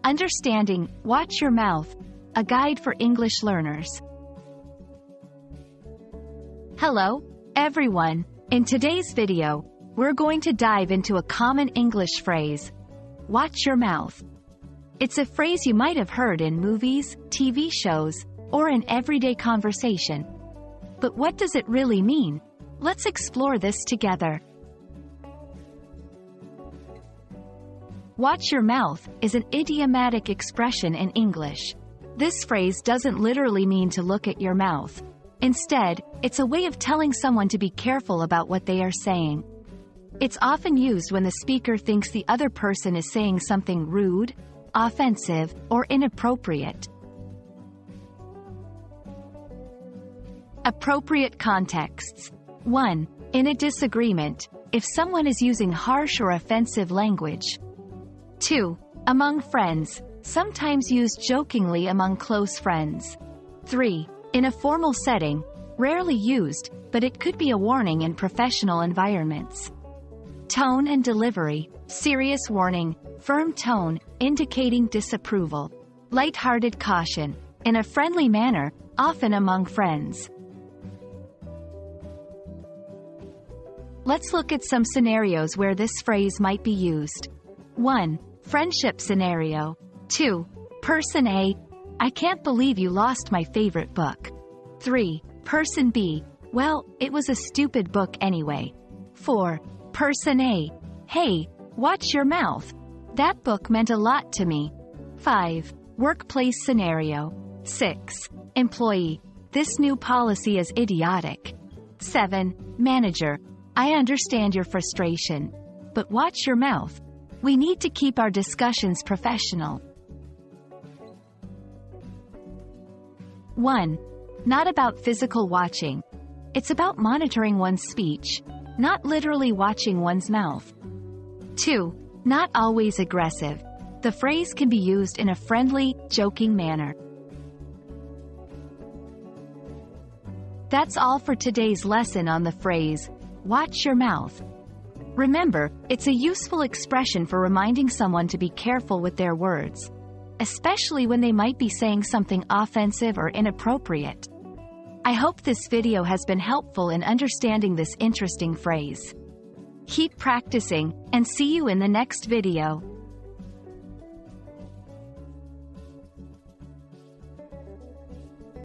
Understanding, watch your mouth. A guide for English learners. Hello, everyone. In today's video, we're going to dive into a common English phrase. Watch your mouth. It's a phrase you might have heard in movies, TV shows, or in everyday conversation. But what does it really mean? Let's explore this together. Watch your mouth is an idiomatic expression in English. This phrase doesn't literally mean to look at your mouth. Instead, it's a way of telling someone to be careful about what they are saying. It's often used when the speaker thinks the other person is saying something rude, offensive, or inappropriate. Appropriate contexts. 1. In a disagreement, if someone is using harsh or offensive language. 2. Among friends, sometimes used jokingly among close friends. 3. In a formal setting, rarely used, but it could be a warning in professional environments. Tone and delivery. Serious warning, firm tone, indicating disapproval. Light-hearted caution, in a friendly manner, often among friends. Let's look at some scenarios where this phrase might be used. 1. Friendship scenario. 2. Person A, I can't believe you lost my favorite book. 3. Person B, well, it was a stupid book anyway. 4. Person A, hey, watch your mouth. That book meant a lot to me. 5. Workplace scenario. 6. Employee, this new policy is idiotic. 7. Manager, I understand your frustration. But watch your mouth. We need to keep our discussions professional. 1. Not about physical watching. It's about monitoring one's speech, not literally watching one's mouth. 2. Not always aggressive. The phrase can be used in a friendly, joking manner. That's all for today's lesson on the phrase, watch your mouth. Remember, it's a useful expression for reminding someone to be careful with their words, especially when they might be saying something offensive or inappropriate. I hope this video has been helpful in understanding this interesting phrase. Keep practicing, and see you in the next video.